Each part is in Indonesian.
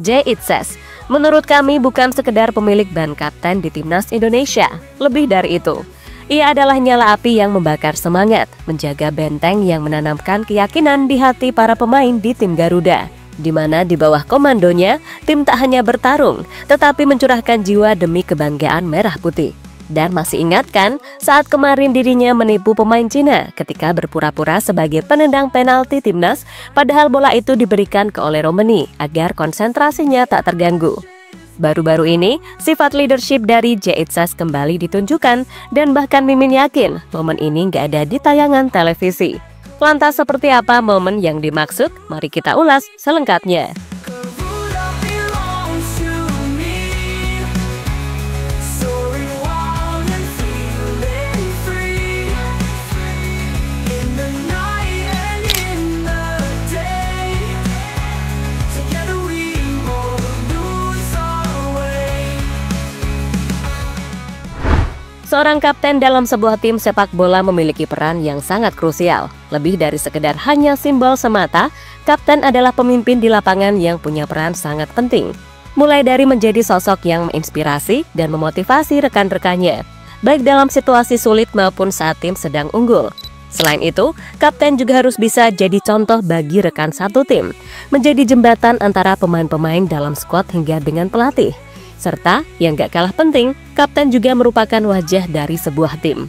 Jay Itzes, menurut kami bukan sekedar pemilik ban kapten di timnas Indonesia, lebih dari itu. Ia adalah nyala api yang membakar semangat, menjaga benteng yang menanamkan keyakinan di hati para pemain di tim Garuda, di mana di bawah komandonya, tim tak hanya bertarung, tetapi mencurahkan jiwa demi kebanggaan merah putih. Dan masih ingat kan saat kemarin dirinya menipu pemain Cina ketika berpura-pura sebagai penendang penalti timnas, padahal bola itu diberikan ke Ole Romeni agar konsentrasinya tak terganggu. Baru-baru ini, sifat leadership dari Jay Itzes kembali ditunjukkan dan bahkan Mimin yakin momen ini nggak ada di tayangan televisi. Lantas seperti apa momen yang dimaksud? Mari kita ulas selengkapnya. Seorang kapten dalam sebuah tim sepak bola memiliki peran yang sangat krusial. Lebih dari sekedar hanya simbol semata, kapten adalah pemimpin di lapangan yang punya peran sangat penting. Mulai dari menjadi sosok yang menginspirasi dan memotivasi rekan-rekannya, baik dalam situasi sulit maupun saat tim sedang unggul. Selain itu, kapten juga harus bisa jadi contoh bagi rekan satu tim, menjadi jembatan antara pemain-pemain dalam skuad hingga dengan pelatih. Serta, yang gak kalah penting, kapten juga merupakan wajah dari sebuah tim.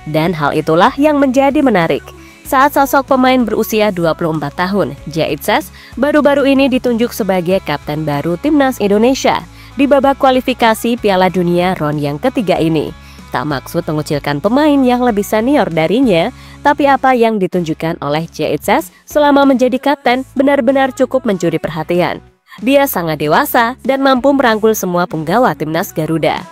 Dan hal itulah yang menjadi menarik. Saat sosok pemain berusia 24 tahun, Jay Itzes, baru-baru ini ditunjuk sebagai kapten baru timnas Indonesia di babak kualifikasi Piala Dunia RON yang ketiga ini. Tak maksud mengucilkan pemain yang lebih senior darinya, tapi apa yang ditunjukkan oleh Jay Itzes selama menjadi kapten benar-benar cukup mencuri perhatian. Dia sangat dewasa dan mampu merangkul semua punggawa timnas Garuda.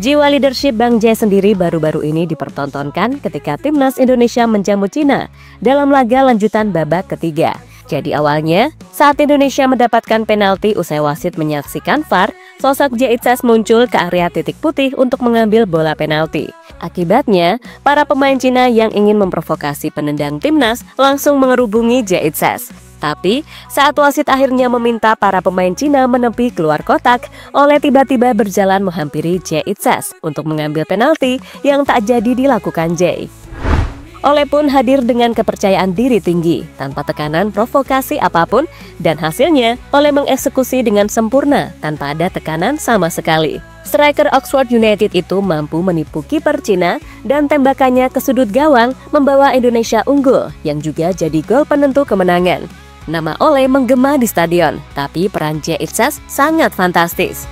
Jiwa leadership Bang Jay sendiri baru-baru ini dipertontonkan ketika timnas Indonesia menjamu Cina dalam laga lanjutan babak ketiga. Jadi awalnya, saat Indonesia mendapatkan penalti usai wasit menyaksikan VAR, sosok Jay Itzes muncul ke area titik putih untuk mengambil bola penalti. Akibatnya, para pemain Cina yang ingin memprovokasi penendang timnas langsung mengerubungi Jay Itzes. Tapi, saat wasit akhirnya meminta para pemain Cina menepi keluar kotak, Ole tiba-tiba berjalan menghampiri Jay Itzes untuk mengambil penalti yang tak jadi dilakukan Jay. Ole pun hadir dengan kepercayaan diri tinggi, tanpa tekanan provokasi apapun, dan hasilnya Ole mengeksekusi dengan sempurna tanpa ada tekanan sama sekali. Striker Oxford United itu mampu menipu kiper Cina dan tembakannya ke sudut gawang membawa Indonesia unggul yang juga jadi gol penentu kemenangan. Nama Ole menggema di stadion, tapi peran Jay Itzes sangat fantastis.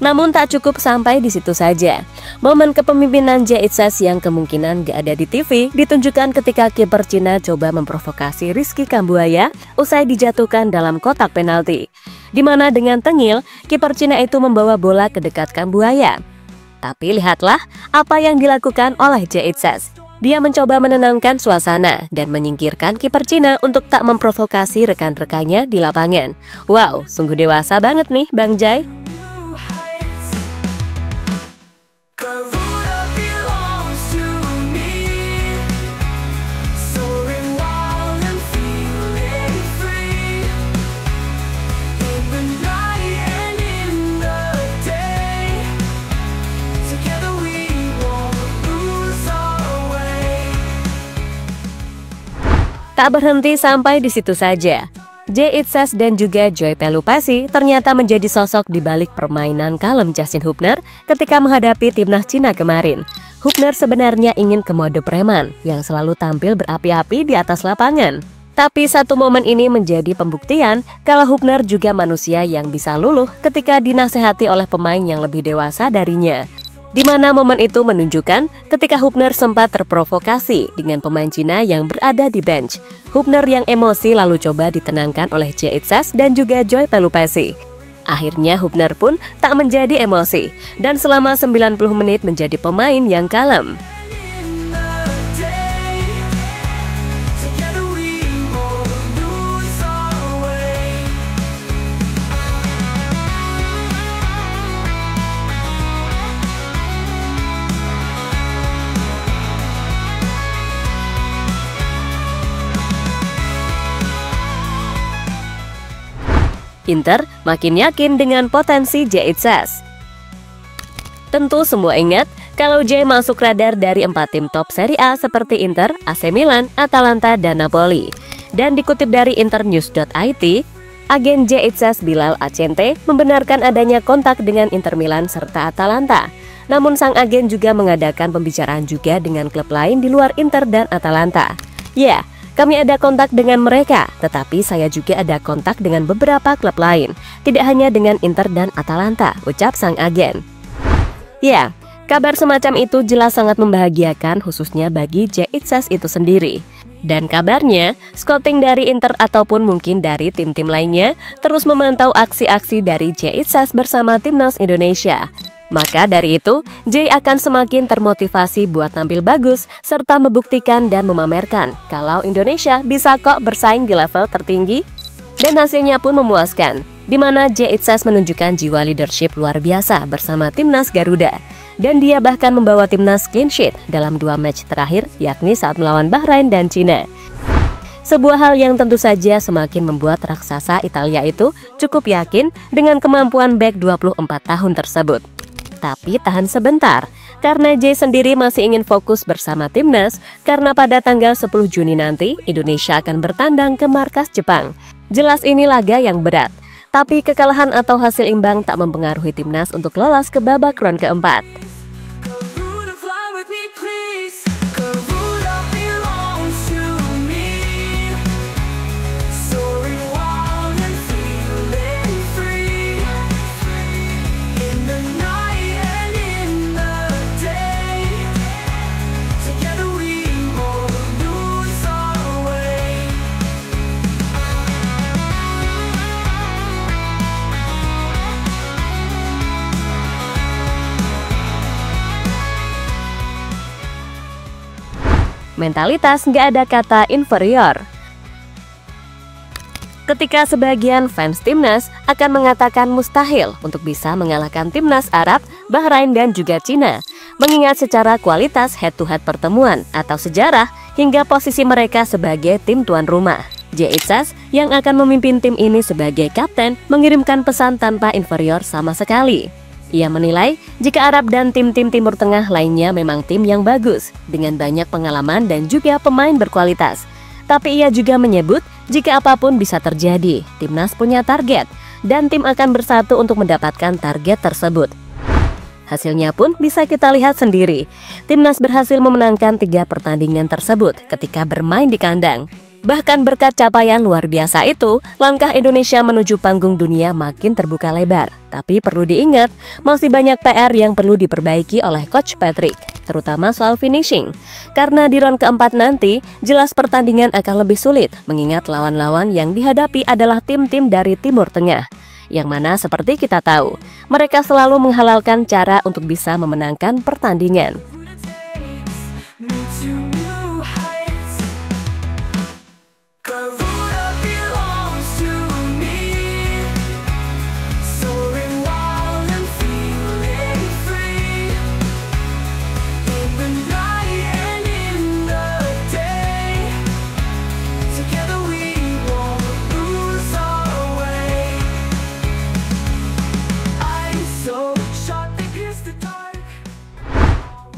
Namun tak cukup sampai di situ saja. Momen kepemimpinan Jay Itzes yang kemungkinan gak ada di TV ditunjukkan ketika kiper Cina coba memprovokasi Rizky Kambuaya usai dijatuhkan dalam kotak penalti, di mana dengan tengil kiper Cina itu membawa bola ke dekat Kambuaya. Tapi lihatlah apa yang dilakukan oleh Jay Itzes. Dia mencoba menenangkan suasana dan menyingkirkan kiper Cina untuk tak memprovokasi rekan-rekannya di lapangan. Wow, sungguh dewasa banget nih Bang Jay. Tak berhenti sampai di situ saja. Jay Itzes dan juga Joy Pelupessy ternyata menjadi sosok di balik permainan kalem Justin Hubner ketika menghadapi timnas Cina kemarin. Hubner sebenarnya ingin ke mode preman yang selalu tampil berapi-api di atas lapangan. Tapi satu momen ini menjadi pembuktian kalau Hubner juga manusia yang bisa luluh ketika dinasehati oleh pemain yang lebih dewasa darinya. Di mana momen itu menunjukkan ketika Hubner sempat terprovokasi dengan pemain Cina yang berada di bench. Hubner yang emosi lalu coba ditenangkan oleh Jay Itzes dan juga Joy Pelupessy. Akhirnya Hubner pun tak menjadi emosi dan selama 90 menit menjadi pemain yang kalem. Inter makin yakin dengan potensi Jay Itzes. Tentu semua ingat kalau Jay masuk radar dari 4 tim top Serie A seperti Inter, AC Milan, Atalanta, dan Napoli. Dan dikutip dari internews.it, agen Jay Itzes Bilal Acente membenarkan adanya kontak dengan Inter Milan serta Atalanta. Namun sang agen juga mengadakan pembicaraan juga dengan klub lain di luar Inter dan Atalanta. Ya, kami ada kontak dengan mereka, tetapi saya juga ada kontak dengan beberapa klub lain, tidak hanya dengan Inter dan Atalanta, ucap sang agen. Ya, kabar semacam itu jelas sangat membahagiakan khususnya bagi Jay Itzes itu sendiri. Dan kabarnya, scouting dari Inter ataupun mungkin dari tim-tim lainnya terus memantau aksi-aksi dari Jay Itzes bersama timnas Indonesia. Maka dari itu, Jay akan semakin termotivasi buat tampil bagus serta membuktikan dan memamerkan kalau Indonesia bisa kok bersaing di level tertinggi. Dan hasilnya pun memuaskan, di mana Jay Itzes menunjukkan jiwa leadership luar biasa bersama timnas Garuda. Dan dia bahkan membawa timnas clean sheet dalam 2 match terakhir, yakni saat melawan Bahrain dan Cina. Sebuah hal yang tentu saja semakin membuat raksasa Italia itu cukup yakin dengan kemampuan bek 24 tahun tersebut. Tapi tahan sebentar, karena Jay sendiri masih ingin fokus bersama timnas karena pada tanggal 10 Juni nanti Indonesia akan bertandang ke markas Jepang. Jelas ini laga yang berat, tapi kekalahan atau hasil imbang tak mempengaruhi timnas untuk lolos ke babak round keempat. Mentalitas nggak ada kata inferior. Ketika sebagian fans timnas akan mengatakan mustahil untuk bisa mengalahkan timnas Arab, Bahrain dan juga Cina, mengingat secara kualitas head-to-head pertemuan atau sejarah hingga posisi mereka sebagai tim tuan rumah. Jay Itzes yang akan memimpin tim ini sebagai kapten mengirimkan pesan tanpa inferior sama sekali. Ia menilai jika Arab dan tim-tim Timur Tengah lainnya memang tim yang bagus, dengan banyak pengalaman dan juga pemain berkualitas. Tapi ia juga menyebut jika apapun bisa terjadi, timnas punya target, dan tim akan bersatu untuk mendapatkan target tersebut. Hasilnya pun bisa kita lihat sendiri, timnas berhasil memenangkan 3 pertandingan tersebut ketika bermain di kandang. Bahkan berkat capaian luar biasa itu, langkah Indonesia menuju panggung dunia makin terbuka lebar. Tapi perlu diingat, masih banyak PR yang perlu diperbaiki oleh Coach Patrick, terutama soal finishing. Karena di round keempat nanti, jelas pertandingan akan lebih sulit, mengingat lawan-lawan yang dihadapi adalah tim-tim dari Timur Tengah. Yang mana seperti kita tahu, mereka selalu menghalalkan cara untuk bisa memenangkan pertandingan.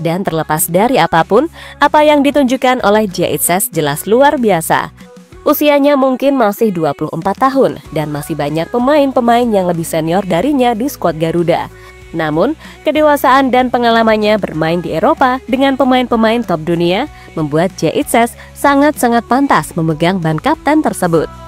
Dan terlepas dari apapun, apa yang ditunjukkan oleh Jay Itzes jelas luar biasa. Usianya mungkin masih 24 tahun dan masih banyak pemain-pemain yang lebih senior darinya di skuad Garuda. Namun, kedewasaan dan pengalamannya bermain di Eropa dengan pemain-pemain top dunia membuat Jay Itzes sangat-sangat pantas memegang ban kapten tersebut.